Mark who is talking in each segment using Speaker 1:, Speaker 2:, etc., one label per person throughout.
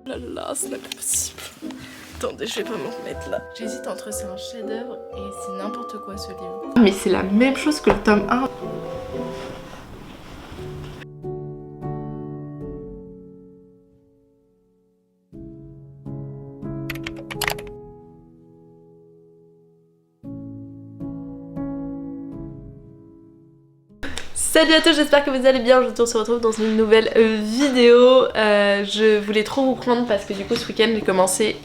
Speaker 1: Oh là là, ce n'est pas possible. Attendez, je vais pas m'en remettre là. J'hésite entre c'est un chef-d'œuvre et c'est n'importe quoi ce livre. Mais c'est la même chose que le tome 1. Salut à tous, j'espère que vous allez bien. Aujourd'hui on se retrouve dans une nouvelle vidéo. Je voulais trop vous prendre parce que du coup ce week-end j'ai commencé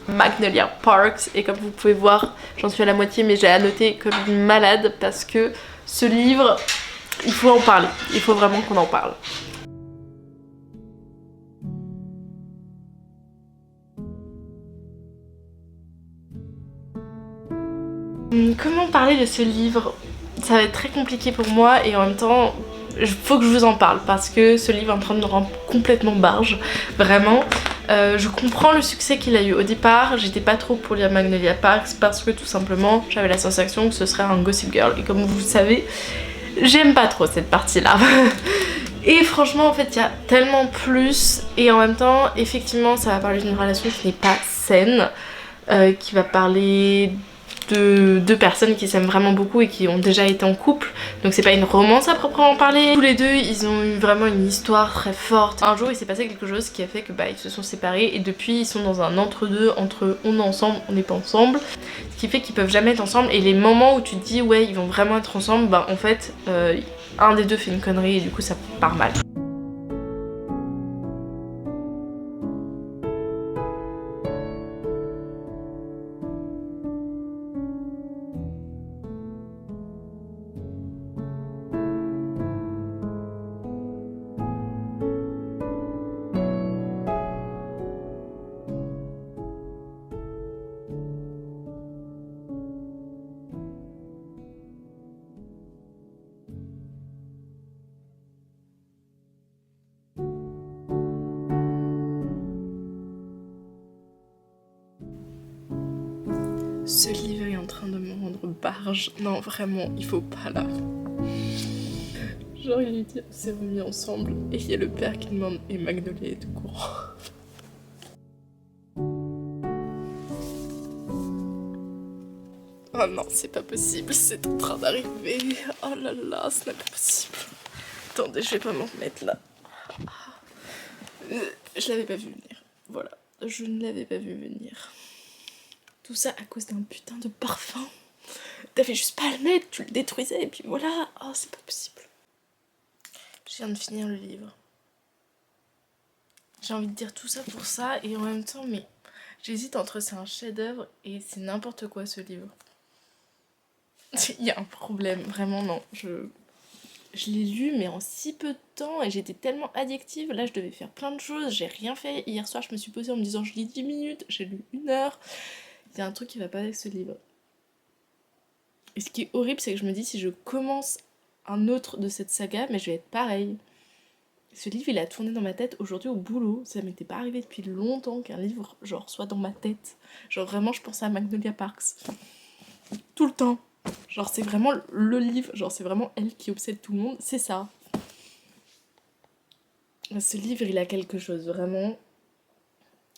Speaker 1: Magnolia Parks et comme vous pouvez voir j'en suis à la moitié mais j'ai annoté comme une malade parce que ce livre, il faut en parler. Il faut vraiment qu'on en parle. Comment parler de ce livre? Ça va être très compliqué pour moi et en même temps il faut que je vous en parle parce que ce livre est en train de me rendre complètement barge, vraiment. Je comprends le succès qu'il a eu au départ, j'étais pas trop pour lire Magnolia Parks parce que tout simplement j'avais la sensation que ce serait un Gossip Girl et comme vous le savez, j'aime pas trop cette partie-là. Et franchement en fait il y a tellement plus et en même temps effectivement ça va parler d'une relation qui n'est pas saine, qui va parler de deux personnes qui s'aiment vraiment beaucoup et qui ont déjà été en couple, donc c'est pas une romance à proprement parler. Tous les deux ils ont eu vraiment une histoire très forte. Un jour il s'est passé quelque chose qui a fait que ils se sont séparés et depuis ils sont dans un entre-deux entre on est ensemble, on n'est pas ensemble, ce qui fait qu'ils peuvent jamais être ensemble et les moments où tu te dis ouais ils vont vraiment être ensemble, en fait un des deux fait une connerie et du coup ça part mal. Ce livre est en train de me rendre barge. Non, vraiment, il faut pas là. Genre, il lui dit, on s'est remis ensemble. Et il y a le père qui demande, et Magnolia est au courant. Oh non, c'est pas possible, c'est en train d'arriver. Oh là là, ce n'est pas possible. Attendez, je vais pas m'en remettre là. Je l'avais pas vu venir. Voilà, je ne l'avais pas vu venir. Tout ça à cause d'un putain de parfum. T'avais juste pas à le mettre, tu le détruisais et puis voilà. Oh, c'est pas possible. Je viens de finir le livre. J'ai envie de dire tout ça pour ça et en même temps, mais j'hésite entre c'est un chef-d'œuvre et c'est n'importe quoi ce livre. Il y a un problème, vraiment non. Je l'ai lu mais en si peu de temps et j'étais tellement addictive. Là je devais faire plein de choses, j'ai rien fait. Hier soir je me suis posée en me disant je lis 10 minutes, j'ai lu 1 heure. Il y a un truc qui va pas avec ce livre. Et ce qui est horrible c'est que je me dis si je commence un autre de cette saga, mais je vais être pareil. Ce livre il a tourné dans ma tête aujourd'hui au boulot, ça m'était pas arrivé depuis longtemps qu'un livre genre soit dans ma tête. Genre vraiment je pense à Magnolia Parks. Tout le temps. Genre c'est vraiment le livre, genre c'est vraiment elle qui obsède tout le monde, c'est ça. Ce livre il a quelque chose vraiment.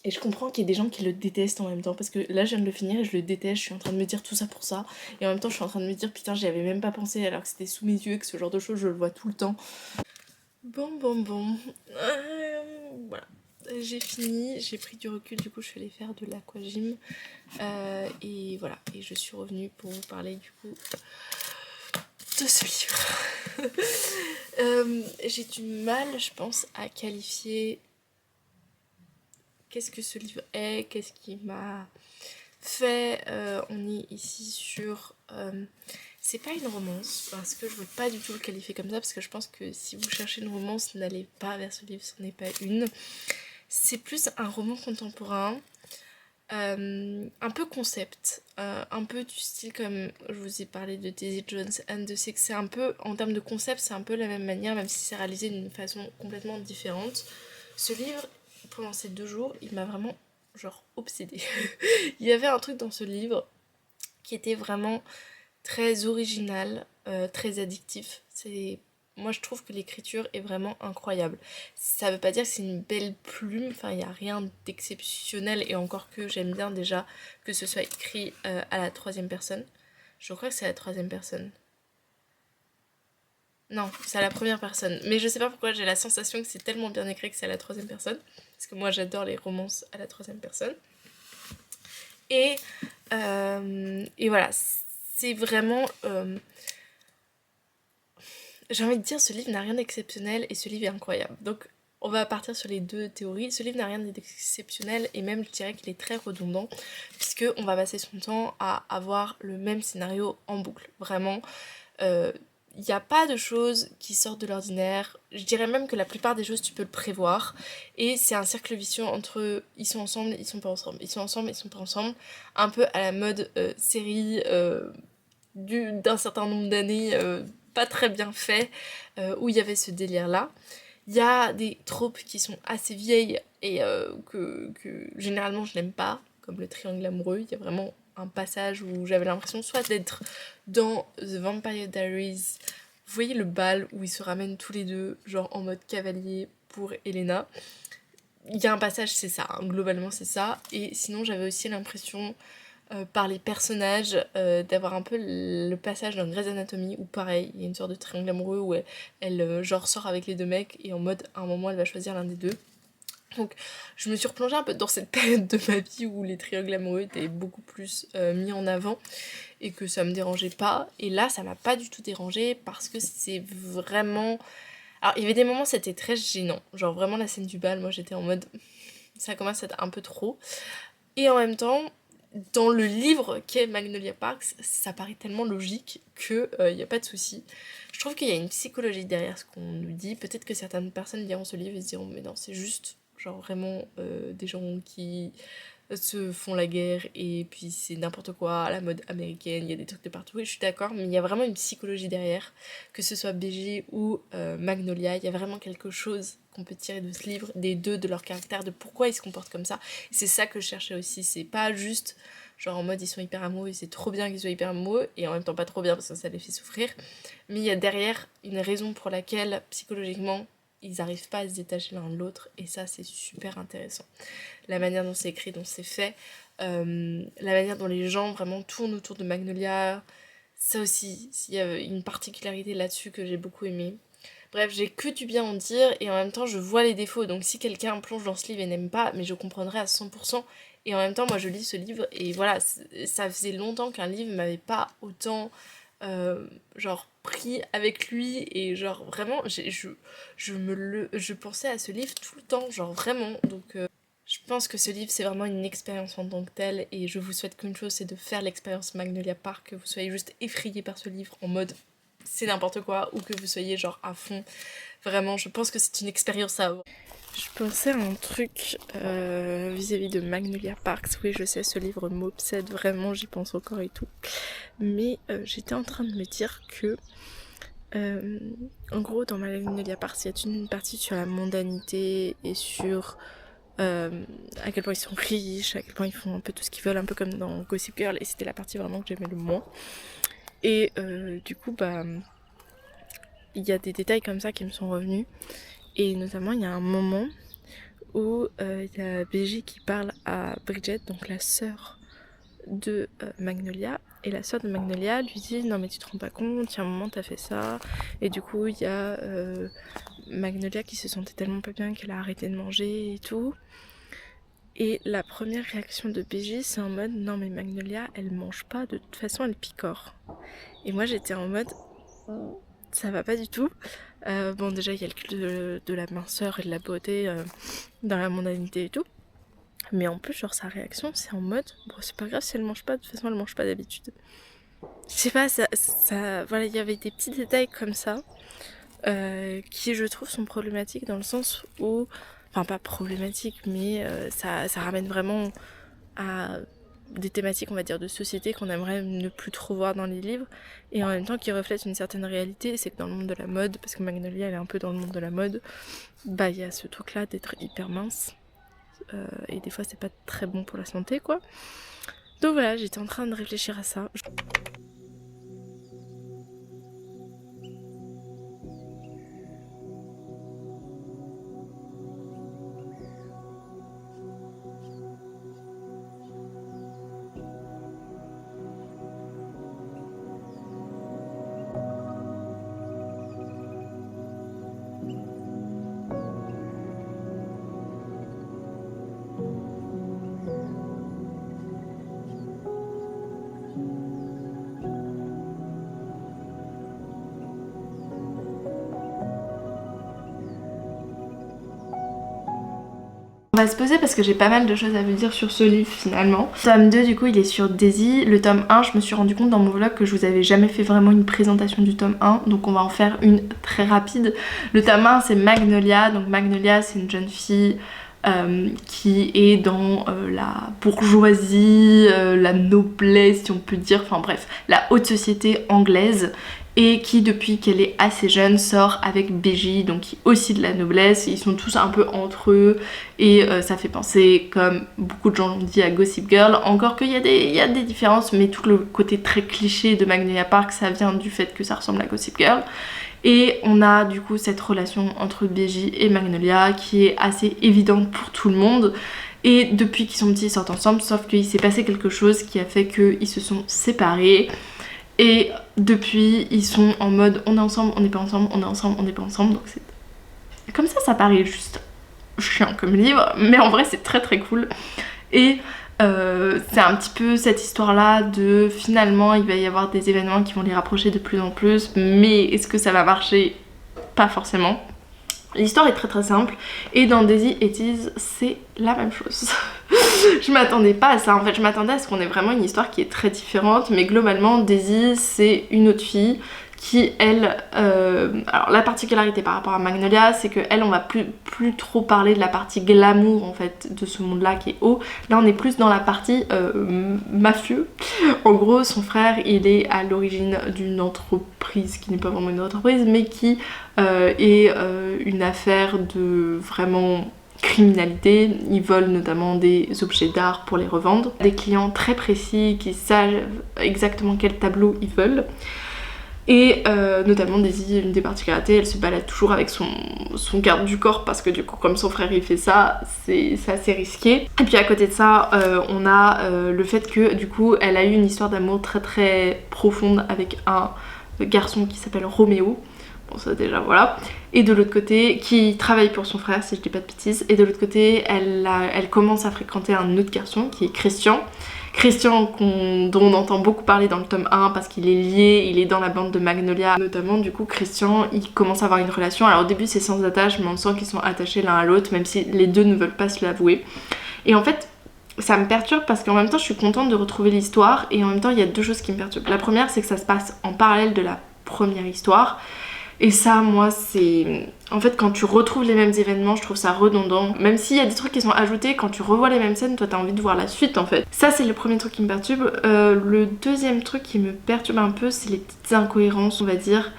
Speaker 1: Et je comprends qu'il y ait des gens qui le détestent en même temps parce que là je viens de le finir et je le déteste, je suis en train de me dire tout ça pour ça. Et en même temps je suis en train de me dire putain j'y avais même pas pensé alors que c'était sous mes yeux et que ce genre de choses je le vois tout le temps. Bon. Voilà. J'ai fini, j'ai pris du recul, du coup je suis allée faire de l'aquagym. Et voilà, et je suis revenue pour vous parler du coup de ce livre. J'ai du mal, je pense, à qualifier qu'est-ce que ce livre est, qu'est-ce qui m'a fait. On est ici sur... c'est pas une romance, parce que je veux pas du tout le qualifier comme ça, parce que je pense que si vous cherchez une romance, n'allez pas vers ce livre, ce n'est pas une. C'est plus un roman contemporain, un peu concept, un peu du style comme je vous ai parlé de Daisy Jones and the Six. C'est un peu, en termes de concept, c'est un peu la même manière, même si c'est réalisé d'une façon complètement différente. Ce livre, pendant ces 2 jours, il m'a vraiment genre obsédée. Il y avait un truc dans ce livre qui était vraiment très original, très addictif. C'est moi je trouve que l'écriture est vraiment incroyable. Ça veut pas dire que c'est une belle plume, enfin il n'y a rien d'exceptionnel, et encore que j'aime bien déjà que ce soit écrit à la troisième personne. Je crois que c'est à la troisième personne. Non, c'est à la première personne. Mais je sais pas pourquoi j'ai la sensation que c'est tellement bien écrit que c'est à la troisième personne. Parce que moi j'adore les romances à la troisième personne. Et voilà, c'est vraiment... j'ai envie de dire, ce livre n'a rien d'exceptionnel et ce livre est incroyable. Donc on va partir sur les deux théories. Ce livre n'a rien d'exceptionnel et même je dirais qu'il est très redondant, puisque on va passer son temps à avoir le même scénario en boucle. Vraiment, il n'y a pas de choses qui sortent de l'ordinaire. Je dirais même que la plupart des choses tu peux le prévoir. Et c'est un cercle vicieux entre ils sont ensemble, ils sont pas ensemble. Ils sont ensemble, ils sont pas ensemble. Un peu à la mode série d'un certain nombre d'années pas très bien fait, où il y avait ce délire là. Il y a des tropes qui sont assez vieilles et que généralement je n'aime pas, comme le triangle amoureux. Il y a vraiment un passage où j'avais l'impression soit d'être dans The Vampire Diaries, vous voyez le bal où ils se ramènent tous les deux, genre en mode cavalier pour Elena. Il y a un passage, c'est ça, hein, globalement c'est ça. Et sinon j'avais aussi l'impression par les personnages, d'avoir un peu le passage dans Grey's Anatomy où pareil, il y a une sorte de triangle amoureux où elle genre sort avec les deux mecs et en mode à un moment elle va choisir l'un des deux. Donc je me suis replongée un peu dans cette période de ma vie où les triangles amoureux étaient beaucoup plus mis en avant et que ça me dérangeait pas. Et là ça m'a pas du tout dérangé parce que c'est vraiment... Alors il y avait des moments c'était très gênant, genre vraiment la scène du bal, moi j'étais en mode ça commence à être un peu trop. Et en même temps, dans le livre qu'est Magnolia Parks, ça paraît tellement logique que y a pas de souci. Je trouve qu'il y a une psychologie derrière ce qu'on nous dit. Peut-être que certaines personnes liront ce livre et se diront mais non, c'est juste genre vraiment des gens qui se font la guerre et puis c'est n'importe quoi à la mode américaine, il y a des trucs de partout, et je suis d'accord, mais il y a vraiment une psychologie derrière, que ce soit BG ou Magnolia, il y a vraiment quelque chose qu'on peut tirer de ce livre, des deux, de leur caractère, de pourquoi ils se comportent comme ça, et c'est ça que je cherchais aussi, c'est pas juste genre en mode ils sont hyper amoureux et c'est trop bien qu'ils soient hyper amoureux, et en même temps pas trop bien parce que ça les fait souffrir, mais il y a derrière une raison pour laquelle psychologiquement ils n'arrivent pas à se détacher l'un de l'autre, et ça c'est super intéressant. La manière dont c'est écrit, dont c'est fait, la manière dont les gens vraiment tournent autour de Magnolia, ça aussi, il y a une particularité là-dessus que j'ai beaucoup aimé. Bref, j'ai que du bien à en dire et en même temps je vois les défauts, donc si quelqu'un plonge dans ce livre et n'aime pas, mais je comprendrai à 100%, et en même temps moi je lis ce livre et voilà, ça faisait longtemps qu'un livre m'avait pas autant genre pris avec lui, et genre vraiment je pensais à ce livre tout le temps, genre vraiment, donc je pense que ce livre c'est vraiment une expérience en tant que telle, et je vous souhaite qu'une chose, c'est de faire l'expérience Magnolia Park, que vous soyez juste effrayé par ce livre en mode c'est n'importe quoi, ou que vous soyez genre à fond. Vraiment, je pense que c'est une expérience à avoir. Je pensais à un truc vis-à-vis de Magnolia Parks. Oui, je sais, ce livre m'obsède vraiment, j'y pense encore et tout. Mais j'étais en train de me dire que, en gros, dans Magnolia Parks, il y a toute une partie sur la mondanité et sur à quel point ils sont riches, à quel point ils font un peu tout ce qu'ils veulent, un peu comme dans Gossip Girl, et c'était la partie vraiment que j'aimais le moins. Et du coup, bah, il y a des détails comme ça qui me sont revenus. Et notamment, il y a un moment où il y a BG qui parle à Bridget, donc la sœur de Magnolia. Et la sœur de Magnolia lui dit non mais tu te rends pas compte, il y a un moment t'as fait ça. Et du coup, il y a Magnolia qui se sentait tellement pas bien qu'elle a arrêté de manger et tout. Et la première réaction de BG, c'est en mode non mais Magnolia, elle mange pas, de toute façon elle picore. Et moi j'étais en mode ça va pas du tout. Bon déjà il y a le culte de la minceur et de la beauté dans la mondanité et tout. Mais en plus genre sa réaction c'est en mode bon c'est pas grave si elle mange pas, de toute façon elle mange pas d'habitude. Je sais pas, ça voilà, il y avait des petits détails comme ça qui je trouve sont problématiques dans le sens où, enfin pas problématiques mais ça ramène vraiment à des thématiques on va dire de société qu'on aimerait ne plus trop voir dans les livres, et en même temps qui reflètent une certaine réalité. C'est que dans le monde de la mode, parce que Magnolia elle est un peu dans le monde de la mode, bah il y a ce truc là d'être hyper mince et des fois c'est pas très bon pour la santé quoi. Donc voilà, j'étais en train de réfléchir à ça. On va se poser parce que j'ai pas mal de choses à vous dire sur ce livre finalement. Tome 2 du coup il est sur Daisy. Le tome 1 je me suis rendu compte dans mon vlog que je vous avais jamais fait vraiment une présentation du tome 1, donc on va en faire une très rapide. Le tome 1 c'est Magnolia, donc Magnolia c'est une jeune fille qui est dans la bourgeoisie, la noblesse si on peut dire, enfin bref, la haute société anglaise, et qui depuis qu'elle est assez jeune sort avec BJ, donc qui est aussi de la noblesse. Ils sont tous un peu entre eux et ça fait penser, comme beaucoup de gens l'ont dit, à Gossip Girl, encore qu'il y a des différences, mais tout le côté très cliché de Magnolia Park ça vient du fait que ça ressemble à Gossip Girl. Et on a du coup cette relation entre BJ et Magnolia qui est assez évidente pour tout le monde. Et depuis qu'ils sont petits ils sortent ensemble, sauf qu'il s'est passé quelque chose qui a fait qu'ils se sont séparés. Et depuis ils sont en mode on est ensemble, on n'est pas ensemble, on est ensemble, on n'est pas ensemble. Donc c'est comme ça paraît juste chiant comme livre, mais en vrai c'est très très cool. Et c'est un petit peu cette histoire là de finalement il va y avoir des événements qui vont les rapprocher de plus en plus, mais est-ce que ça va marcher? Pas forcément. L'histoire est très très simple et dans Daisy It Is c'est la même chose. Je m'attendais pas à ça en fait, je m'attendais à ce qu'on ait vraiment une histoire qui est très différente, mais globalement Daisy c'est une autre fille qui elle, alors la particularité par rapport à Magnolia c'est que elle on va plus trop parler de la partie glamour en fait de ce monde là qui est haut, là on est plus dans la partie mafieux. En gros son frère il est à l'origine d'une entreprise qui n'est pas vraiment une entreprise mais qui est une affaire de vraiment criminalité. Ils volent notamment des objets d'art pour les revendre, des clients très précis qui savent exactement quel tableau ils veulent. Et notamment Daisy, une des particularités, elle se balade toujours avec son garde du corps parce que du coup comme son frère il fait ça, c'est assez risqué. Et puis à côté de ça, on a le fait que du coup elle a eu une histoire d'amour très très profonde avec un garçon qui s'appelle Roméo. Bon ça déjà voilà. Et de l'autre côté, qui travaille pour son frère si je dis pas de bêtises. Et de l'autre côté, elle commence à fréquenter un autre garçon qui est Christian. Christian dont on entend beaucoup parler dans le tome 1 parce qu'il est lié, il est dans la bande de Magnolia. Notamment du coup Christian il commence à avoir une relation, alors au début c'est sans attache mais on sent qu'ils sont attachés l'un à l'autre même si les deux ne veulent pas se l'avouer. Et en fait ça me perturbe parce qu'en même temps je suis contente de retrouver l'histoire et en même temps il y a deux choses qui me perturbent. La première c'est que ça se passe en parallèle de la première histoire. Et ça, moi, c'est... En fait, quand tu retrouves les mêmes événements, je trouve ça redondant. Même s'il y a des trucs qui sont ajoutés, quand tu revois les mêmes scènes, toi, t'as envie de voir la suite, en fait. Ça, c'est le premier truc qui me perturbe. Le deuxième truc qui me perturbe un peu, c'est les petites incohérences, on va dire.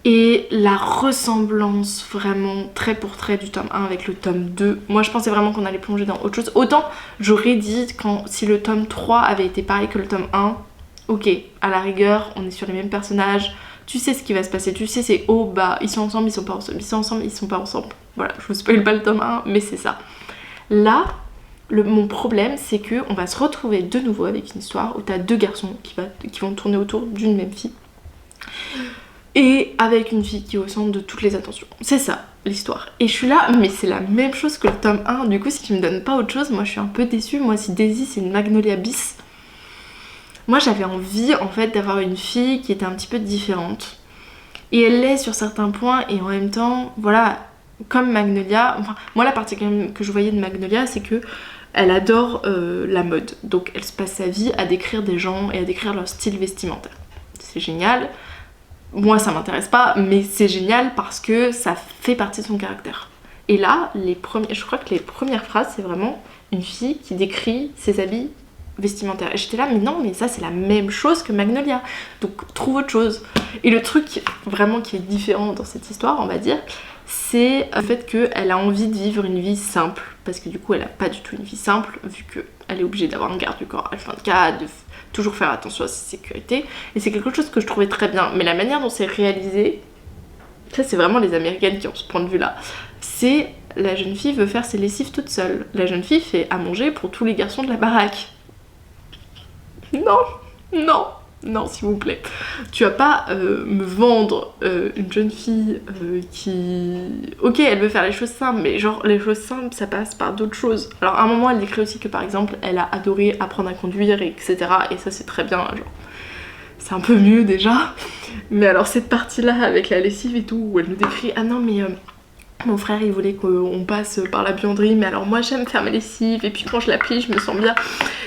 Speaker 1: Et la ressemblance, vraiment, trait pour trait du tome 1 avec le tome 2. Moi, je pensais vraiment qu'on allait plonger dans autre chose. Autant, j'aurais dit, si le tome 3 avait été pareil que le tome 1, ok, à la rigueur, on est sur les mêmes personnages... Tu sais ce qui va se passer, tu sais c'est oh bah ils sont ensemble, ils sont pas ensemble, ils sont ensemble, ils sont pas ensemble. Voilà, je vous spoil pas le tome 1, mais c'est ça. Là, mon problème c'est que on va se retrouver de nouveau avec une histoire où t'as deux garçons qui vont tourner autour d'une même fille. Et avec une fille qui est au centre de toutes les attentions. C'est ça l'histoire. Et je suis là, mais c'est la même chose que le tome 1. Du coup si tu me donnes pas autre chose, moi je suis un peu déçue. Moi si Daisy c'est une Magnolia bis, moi j'avais envie en fait d'avoir une fille qui était un petit peu différente. Et elle l'est sur certains points et en même temps, voilà, comme Magnolia, enfin moi la partie que je voyais de Magnolia c'est que elle adore la mode. Donc elle se passe sa vie à décrire des gens et à décrire leur style vestimentaire. C'est génial. Moi ça m'intéresse pas, mais c'est génial parce que ça fait partie de son caractère. Et là, je crois que les premières phrases c'est vraiment une fille qui décrit ses habits vestimentaire. Et j'étais là, mais non, mais ça c'est la même chose que Magnolia. Donc trouve autre chose. Et le truc vraiment qui est différent dans cette histoire, on va dire, c'est le fait qu'elle a envie de vivre une vie simple. Parce que du coup, elle a pas du tout une vie simple, vu qu'elle est obligée d'avoir un garde du corps H24, de toujours faire attention à sa sécurité. Et c'est quelque chose que je trouvais très bien. Mais la manière dont c'est réalisé, ça c'est vraiment les Américaines qui ont ce point de vue là. C'est la jeune fille veut faire ses lessives toute seule. La jeune fille fait à manger pour tous les garçons de la baraque. Non, non, non s'il vous plaît. Tu vas pas me vendre une jeune fille qui... Ok, elle veut faire les choses simples, mais genre les choses simples ça passe par d'autres choses. Alors à un moment elle décrit aussi que par exemple elle a adoré apprendre à conduire etc. Et ça c'est très bien, genre c'est un peu mieux déjà. Mais alors cette partie là avec la lessive et tout où elle nous décrit ah non mais Mon frère il voulait qu'on passe par la buanderie, mais alors moi j'aime faire mes lessives et puis quand je la plie je me sens bien.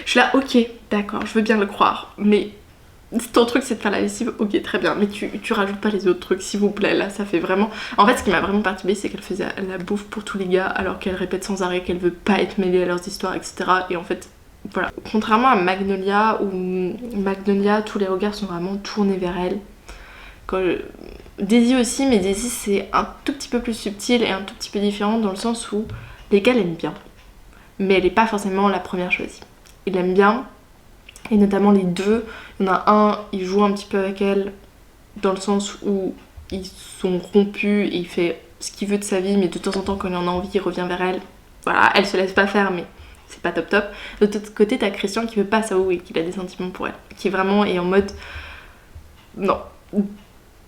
Speaker 1: Je suis là ok d'accord, je veux bien le croire, mais si ton truc c'est de faire la lessive, ok très bien, mais tu rajoutes pas les autres trucs s'il vous plaît. Là ça fait vraiment... En fait ce qui m'a vraiment perturbée c'est qu'elle faisait la bouffe pour tous les gars alors qu'elle répète sans arrêt qu'elle veut pas être mêlée à leurs histoires etc. Et en fait voilà. Contrairement à Magnolia, où Magnolia tous les regards sont vraiment tournés vers elle. Daisy aussi, mais Daisy c'est un tout petit peu plus subtil et un tout petit peu différent dans le sens où les gars l'aiment bien, mais elle n'est pas forcément la première choisie. Ils l'aiment bien, et notamment les deux. Il y en a un, il joue un petit peu avec elle dans le sens où ils sont rompus et il fait ce qu'il veut de sa vie, mais de temps en temps quand il en a envie il revient vers elle. Voilà, elle se laisse pas faire, mais c'est pas top top. De l'autre côté t'as Christian qui veut pas s'avouer qu'il a des sentiments pour elle, qui vraiment est en mode non.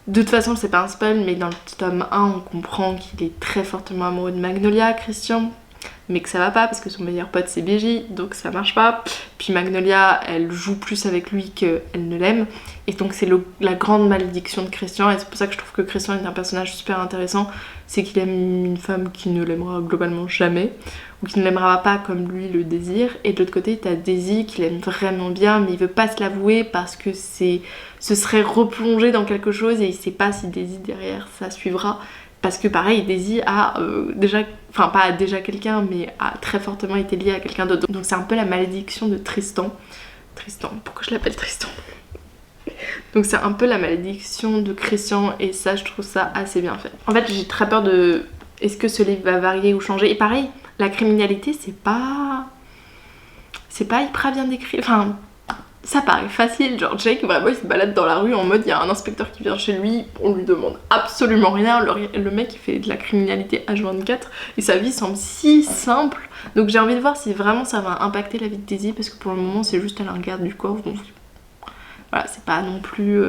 Speaker 1: De toute façon c'est pas un spoil, mais dans le tome 1 on comprend qu'il est très fortement amoureux de Magnolia, Christian, mais que ça va pas parce que son meilleur pote c'est BJ, donc ça marche pas. Puis Magnolia elle joue plus avec lui qu'elle ne l'aime, et donc c'est la grande malédiction de Christian, et c'est pour ça que je trouve que Christian est un personnage super intéressant, c'est qu'il aime une femme qui ne l'aimera globalement jamais, ou qui ne l'aimera pas comme lui le désire. Et de l'autre côté t'as Daisy qui l'aime vraiment bien, mais il veut pas se l'avouer parce que ce serait replonger dans quelque chose et il sait pas si Daisy derrière ça suivra. Parce que pareil, Daisy a déjà, enfin pas déjà quelqu'un, mais a très fortement été liée à quelqu'un d'autre. Donc c'est un peu la malédiction de Tristan. Tristan, pourquoi je l'appelle Tristan? Donc c'est un peu la malédiction de Christian, et ça je trouve ça assez bien fait. En fait j'ai très peur de... Est-ce que ce livre va varier ou changer? Et pareil, la criminalité c'est pas hyper bien décrit. Enfin... Ça paraît facile, genre Jake vraiment il se balade dans la rue en mode il y a un inspecteur qui vient chez lui, on lui demande absolument rien, le mec il fait de la criminalité H24 et sa vie semble si simple. Donc j'ai envie de voir si vraiment ça va impacter la vie de Daisy, parce que pour le moment c'est juste à la regarde du corps, donc voilà, c'est pas non plus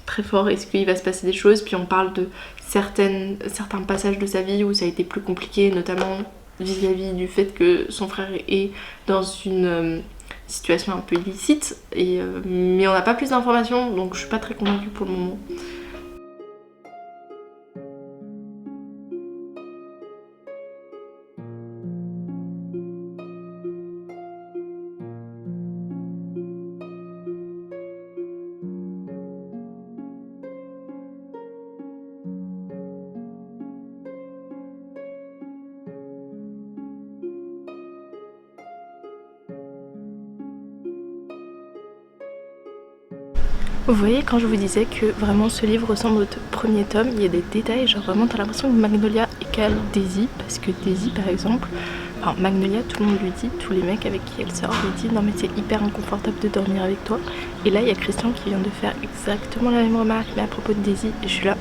Speaker 1: très fort. Est-ce qu'il va se passer des choses? Puis on parle de certains passages de sa vie où ça a été plus compliqué, notamment vis-à-vis du fait que son frère est dans une... situation un peu illicite, mais on n'a pas plus d'informations, donc je suis pas très convaincue pour le moment. Vous voyez, quand je vous disais que vraiment ce livre ressemble au premier tome, il y a des détails, genre vraiment t'as l'impression que Magnolia égale Daisy, parce que Daisy par exemple, enfin Magnolia tout le monde lui dit, tous les mecs avec qui elle sort lui disent non mais c'est hyper inconfortable de dormir avec toi, et là il y a Christian qui vient de faire exactement la même remarque mais à propos de Daisy, et je suis là.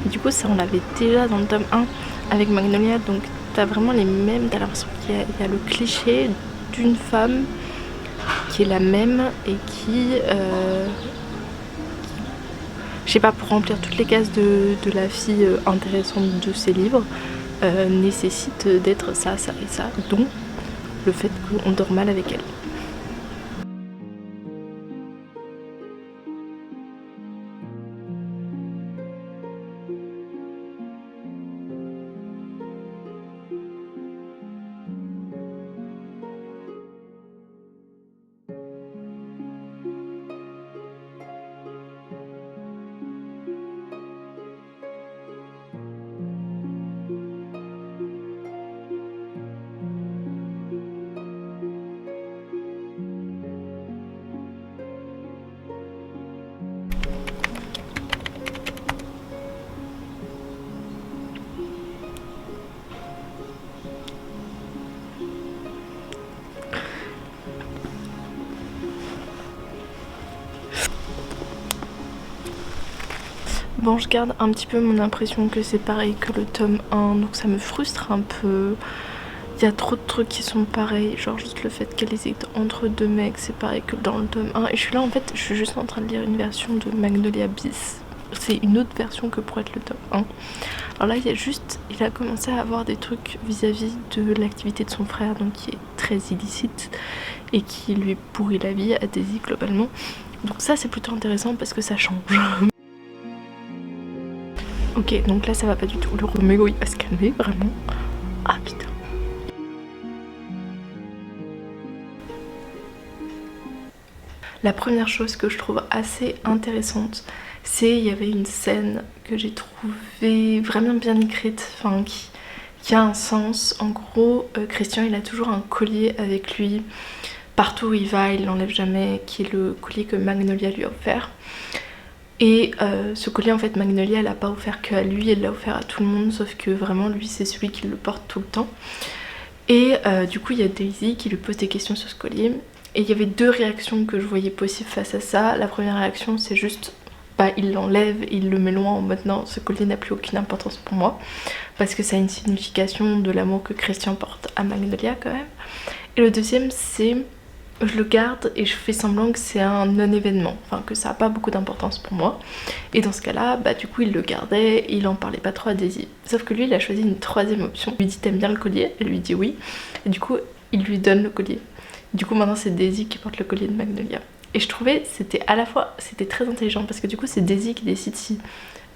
Speaker 1: Et du coup ça on l'avait déjà dans le tome 1 avec Magnolia, donc t'as vraiment les mêmes, t'as l'impression qu'il y a le cliché d'une femme qui est la même et qui je sais pas, pour remplir toutes les cases de la fille intéressante de ces livres, nécessite d'être ça, ça et ça, dont le fait qu'on dort mal avec elle. Bon, je garde un petit peu mon impression que c'est pareil que le tome 1, donc ça me frustre un peu. Il y a trop de trucs qui sont pareils, genre juste le fait qu'elle hésite entre deux mecs, c'est pareil que dans le tome 1. Et je suis là en fait, je suis juste en train de lire une version de Magnolia bis. C'est une autre version que pourrait être le tome 1. Alors là, il a commencé à avoir des trucs vis-à-vis de l'activité de son frère, donc qui est très illicite et qui lui pourrit la vie à Daisy globalement. Donc ça c'est plutôt intéressant parce que ça change. Ok, donc là ça va pas du tout. Le Roméo il va se calmer, vraiment. Ah putain. La première chose que je trouve assez intéressante, c'est il y avait une scène que j'ai trouvée vraiment bien écrite, enfin qui a un sens. En gros, Christian il a toujours un collier avec lui. Partout où il va, il l'enlève jamais, qui est le collier que Magnolia lui a offert. Et ce collier en fait Magnolia elle l'a pas offert qu'à lui, elle l'a offert à tout le monde, sauf que vraiment lui c'est celui qui le porte tout le temps. Et du coup il y a Daisy qui lui pose des questions sur ce collier. Et il y avait deux réactions que je voyais possibles face à ça. La première réaction c'est juste bah il l'enlève, il le met loin en mode non ce collier n'a plus aucune importance pour moi. Parce que ça a une signification de l'amour que Christian porte à Magnolia quand même. Et le deuxième c'est je le garde et je fais semblant que c'est un non-événement, enfin que ça n'a pas beaucoup d'importance pour moi. Et dans ce cas-là, bah du coup il le gardait et il en parlait pas trop à Daisy. Sauf que lui il a choisi une troisième option. Il lui dit t'aimes bien le collier? Elle lui dit oui. Et du coup il lui donne le collier. Du coup maintenant c'est Daisy qui porte le collier de Magnolia. Et je trouvais c'était à la fois c'était très intelligent parce que du coup c'est Daisy qui décide si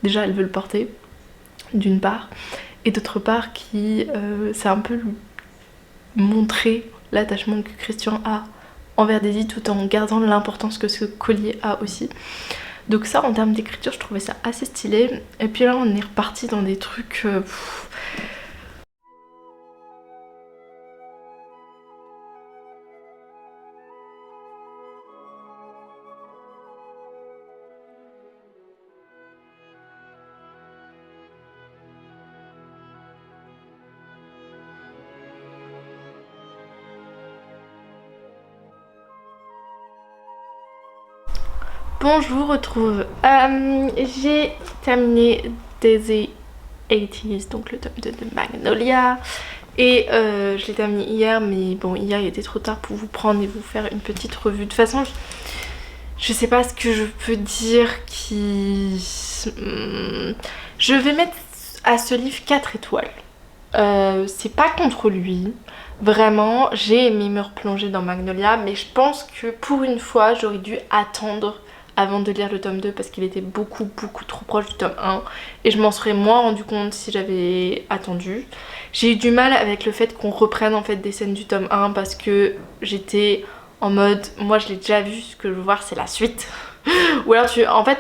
Speaker 1: déjà elle veut le porter d'une part et d'autre part qui c'est un peu lui montrer l'attachement que Christian a envers Daisy tout en gardant l'importance que ce collier a aussi. Donc ça en termes d'écriture je trouvais ça assez stylé. Et puis là on est reparti dans des trucs... Bon, je vous retrouve. J'ai terminé Daisy 80s, donc le tome 2 de Magnolia. Et je l'ai terminé hier, mais bon, hier il était trop tard pour vous prendre et vous faire une petite revue. De toute façon, je sais pas ce que je peux dire qui... Je vais mettre à ce livre 4 étoiles. C'est pas contre lui. Vraiment, j'ai aimé me replonger dans Magnolia, mais je pense que pour une fois, j'aurais dû attendre avant de lire le tome 2 parce qu'il était beaucoup trop proche du tome 1 et je m'en serais moins rendu compte si j'avais attendu. J'ai eu du mal avec le fait qu'on reprenne en fait des scènes du tome 1 parce que j'étais en mode moi je l'ai déjà vu, ce que je veux voir c'est la suite. Ou alors en fait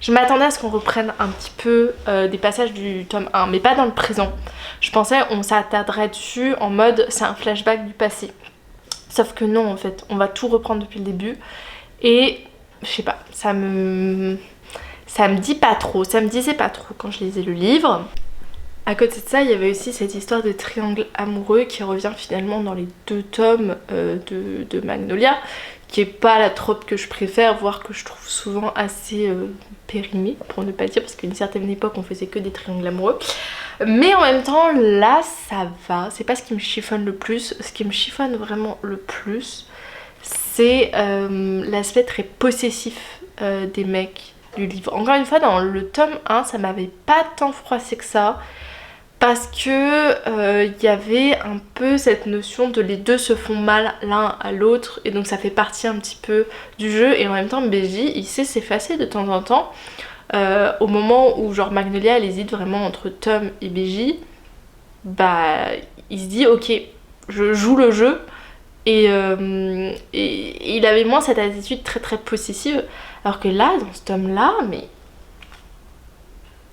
Speaker 1: je m'attendais à ce qu'on reprenne un petit peu des passages du tome 1 mais pas dans le présent. Je pensais on s'attarderait dessus en mode c'est un flashback du passé. Sauf que non en fait, on va tout reprendre depuis le début. Et je sais pas, ça me dit pas trop, ça me disait pas trop quand je lisais le livre. À côté de ça, il y avait aussi cette histoire de triangle amoureux qui revient finalement dans les deux tomes de Magnolia, qui est pas la trope que je préfère, voire que je trouve souvent assez périmée, pour ne pas dire, parce qu'à une certaine époque on faisait que des triangles amoureux. Mais en même temps, là ça va, c'est pas ce qui me chiffonne le plus. Ce qui me chiffonne vraiment le plus, c'est l'aspect très possessif des mecs du livre. Encore une fois, dans le tome 1, ça m'avait pas tant froissé que ça, parce que y avait un peu cette notion de les deux se font mal l'un à l'autre, et donc ça fait partie un petit peu du jeu, et en même temps BJ il sait s'effacer de temps en temps. Au moment où genre Magnolia elle hésite vraiment entre Tom et BJ, bah il se dit ok je joue le jeu. Et il avait moins cette attitude très possessive. Alors que là, dans ce tome-là, mais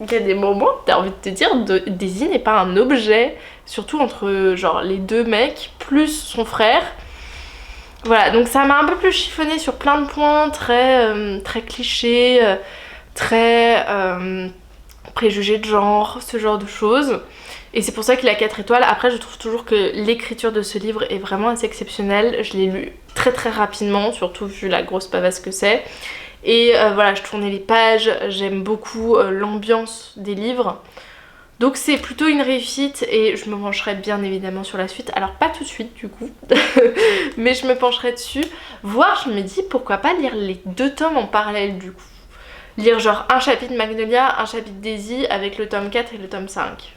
Speaker 1: il y a des moments où t'as envie de te dire Daisy n'est pas un objet. Surtout entre genre les deux mecs, plus son frère. Voilà, donc ça m'a un peu plus chiffonné sur plein de points, très clichés, très préjugés de genre, ce genre de choses. Et c'est pour ça qu'il a 4 étoiles. Après je trouve toujours que l'écriture de ce livre est vraiment assez exceptionnelle. Je l'ai lu très rapidement, surtout vu la grosse pavasse que c'est. Et voilà, je tournais les pages, j'aime beaucoup l'ambiance des livres. Donc c'est plutôt une réussite et je me pencherai bien évidemment sur la suite. Alors pas tout de suite du coup, mais je me pencherai dessus. Voire je me dis pourquoi pas lire les deux tomes en parallèle du coup. Lire genre un chapitre Magnolia, un chapitre Daisy avec le tome 4 et le tome 5.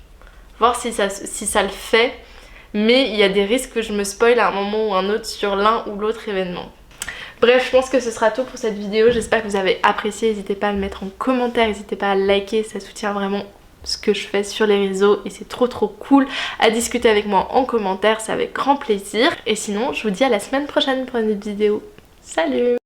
Speaker 1: Voir si ça le fait, mais il y a des risques que je me spoil à un moment ou un autre sur l'un ou l'autre événement. Bref, je pense que ce sera tout pour cette vidéo. J'espère que vous avez apprécié. N'hésitez pas à le mettre en commentaire, n'hésitez pas à liker, ça soutient vraiment ce que je fais sur les réseaux et c'est trop cool à discuter avec moi en commentaire, c'est avec grand plaisir. Et sinon, je vous dis à la semaine prochaine pour une autre vidéo. Salut!